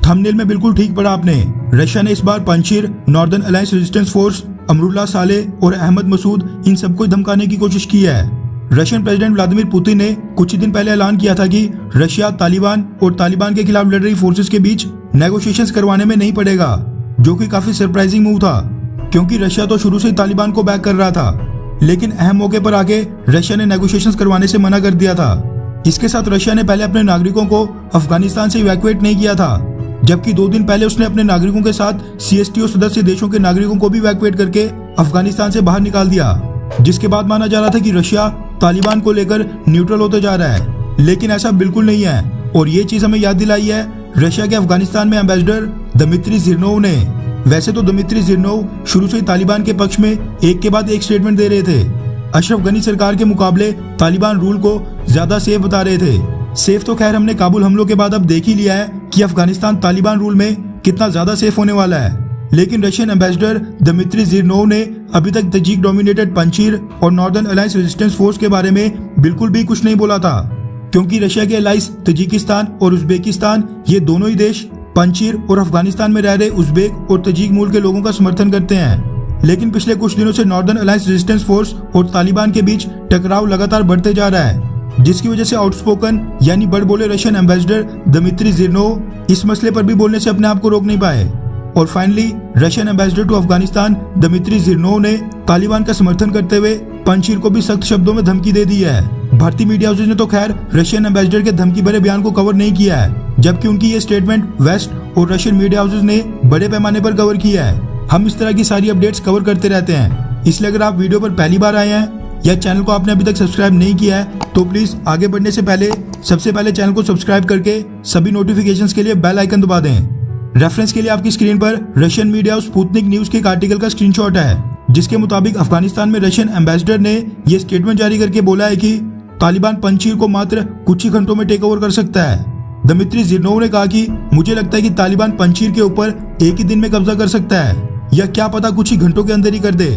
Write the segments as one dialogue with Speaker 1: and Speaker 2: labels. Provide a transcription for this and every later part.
Speaker 1: Thumbnail में बिल्कुल ठीक पढ़ा आपने। रशिया ने इस बार Panjshir, northern alliance resistance force, Amrullah Saleh और अहमद मसूद इन सबको धमकाने की कोशिश की है। रशियन प्रेसिडेंट व्लादिमीर पुतिन ने कुछ ही दिन पहले ऐलान किया था कि रशिया तालिबान और तालिबान के खिलाफ लड़ रही फोर्सेस के बीच नेगोशिएशंस करवाने में नहीं पड़ेगा, जो कि काफी सरप्राइजिंग मूव था क्योंकि रशिया तो शुरू से ही तालिबान को बैक कर रहा था। लेकिन अहम मौके पर आके रशिया ने नेगोशिएशंस करवाने से मना कर दिया था। इसके साथ रशिया ने पहले अपने नागरिकों को अफगानिस्तान से इवैक्यूएट नहीं किया था, जबकि 2 दिन पहले उसने अपने नागरिकों के साथ CSTO सदस्य देशों के नागरिकों को भी इवैक्यूएट करके अफगानिस्तान से बाहर निकाल दिया, जिसके बाद माना जा रहा था कि रशिया तालिबान को लेकर न्यूट्रल होते जा रहा है। लेकिन ऐसा बिल्कुल नहीं है और ये चीज हमें याद दिलाई है रशिया के अफगानिस्तान में एम्बेसडर दमित्री जिरनोव ने। वैसे तो दमित्री जिरनोव शुरू से ही तालिबान के पक्ष में एक के बाद एक स्टेटमेंट दे रहे थे। अशरफ गनी सरकार के मुकाबले तालिबान रूल को ज्यादा सेफ बता रहे थे। सेफ तो खैर हमने काबुल हमलों के बाद अब देख ही लिया है कि अफगानिस्तान तालिबान रूल में कितना ज्यादा सेफ होने वाला है। लेकिन रशियन एम्बेसडर दमित्री जिरनोव ने अभी तक तजिक डोमिनेटेड पंजशीर और नॉर्दर्न अलायंस रेजिस्टेंस फोर्स के बारे में बिल्कुल भी कुछ नहीं बोला था, क्योंकि रशिया के एलाइज तजिकिस्तान और उज्बेकिस्तान ये दोनों ही देश पंजशीर और अफगानिस्तान में रह रहे उज्बेक और तजिक मूल के लोगों का समर्थन करते हैं। लेकिन पिछले कुछ दिनों से नॉर्दर्न अलायंस रेजिस्टेंस फोर्स और तालिबान के बीच टकराव लगातार बढ़ते जा रहा है, जिसकी वजह से आउटस्पोकन यानी बड़ बोले रशियन एम्बेसडर दमित्री जिरनोव इस मसले पर भी बोलने से अपने आप को रोक नहीं पाए। और finally Russian ambassador to Afghanistan Dmitry Zhirnov ने तालिबान का समर्थन करते हुए पंजशीर को भी सख्त शब्दों में धमकी दे दी है। भारतीय मीडिया हाउसेज ने तो खैर रशियन एम्बेसडर के धमकी भरे बयान को कवर नहीं किया है, जबकि उनकी ये स्टेटमेंट वेस्ट और रशियन मीडिया हाउसेज ने बड़े पैमाने पर कवर किया है। हम इस तरह की सारी अपडेट्स कवर करते रहते हैं, इसलिए अगर आप वीडियो पर पहली बार आए हैं या चैनल को आपने अभी तक सब्सक्राइब नहीं किया है तो प्लीज आगे बढ़ने से पहले सबसे पहले चैनल को सब्सक्राइब करके सभी नोटिफिकेशंस के लिए बेल आइकन दबा दें। रेफरेंस के लिए आपकी स्क्रीन पर Russian media house Sputnik news के एक आर्टिकल का स्क्रीनशॉट है, जिसके मुताबिक अफगानिस्तान में रशियन एम्बेसडर ने यह स्टेटमेंट जारी करके बोला है कि तालिबान पंजशीर को मात्र कुछ ही घंटों में टेक ओवर कर सकता है। दमित्री जिरनोव ने कहा कि मुझे लगता है कि तालिबान पंजशीर के ऊपर एक ही दिन में कब्जा कर सकता है या क्या पता कुछ ही घंटों के अंदर ही कर दे।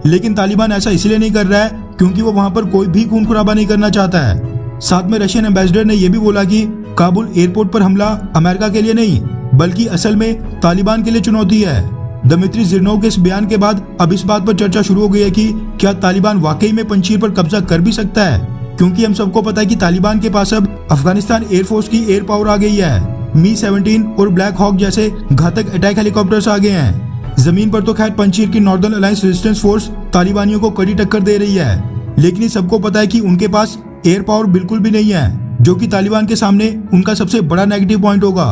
Speaker 1: लेकिन तालिबान ऐसा इसलिए नहीं कर रहा है क्योंकि वो वहां पर कोई भी खून खराबा नहीं करना चाहता है। साथ में रशियन एम्बेसडर ने यह भी बोला कि काबुल एयरपोर्ट पर हमला अमेरिका के लिए नहीं बल्कि असल में तालिबान के लिए चुनौती है। दमित्री जिरनोव के इस बयान के बाद अब इस बात पर चर्चा शुरू हो गई है कि क्या तालिबान वाकई में पंजशीर पर कब्जा कर भी सकता है, क्योंकि हम सबको पता है कि तालिबान के पास अब अफगानिस्तान एयरफोर्स की एयर पावर आ गई है। मी-17 और ब्लैक हॉक जैसे घातक अटैक हेलीकॉप्टर्स आ गए हैं। जमीन पर तो खैर पंजशीर की नॉर्दर्न अलायंस रेजिस्टेंस फोर्स तालिबानियों को कड़ी टक्कर दे रही है, लेकिन सबको पता है कि उनके पास एयर पावर बिल्कुल भी नहीं है, जो कि तालिबान के सामने उनका सबसे बड़ा नेगेटिव पॉइंट होगा।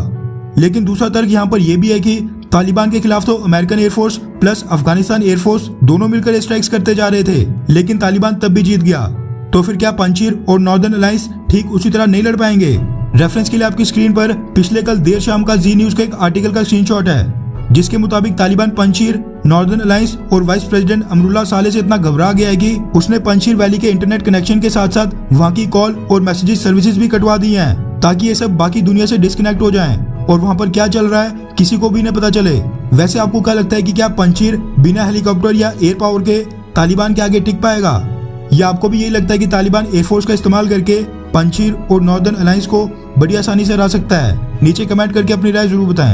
Speaker 1: लेकिन दूसरा तर्क यहाँ पर यह भी है कि तालिबान के खिलाफ तो American air force plus Afghanistan air force दोनों मिलकर स्ट्राइक्स करते जा रहे थे, लेकिन तालिबान तब भी जीत गया। तो फिर क्या पंजशीर और नॉर्दर्न अलायंस ठीक उसी तरह नहीं लड़ पाएंगे? रेफरेंस के लिए आपकी स्क्रीन पर पिछले कल देर शाम का जी न्यूज का एक आर्टिकल का स्क्रीनशॉट है, जिसके मुताबिक तालिबान पंजशीर, नॉर्दर्न अलायंस और वाइस प्रेसिडेंट अमरुल्लाह सालेह से इतना घबरा गया है कि उसने पंजशीर वैली के इंटरनेट कनेक्शन के साथ साथ वहाँ की कॉल और मैसेजेस सर्विसेज भी कटवा दी हैं, ताकि ये सब बाकी दुनिया से डिस्कनेक्ट हो जाएं और वहाँ पर क्या चल रहा है किसी को भी न पता चले। वैसे आपको क्या लगता है कि क्या पंजशीर बिना हेलीकॉप्टर या एयर पावर के तालिबान के आगे टिक पाएगा, या आपको भी यही लगता है कि तालिबान एयरफोर्स का इस्तेमाल करके पंजशीर और नॉर्दर्न अलायंस को बड़ी आसानी से हरा सकता है? नीचे कमेंट करके अपनी राय जरूर बताएं।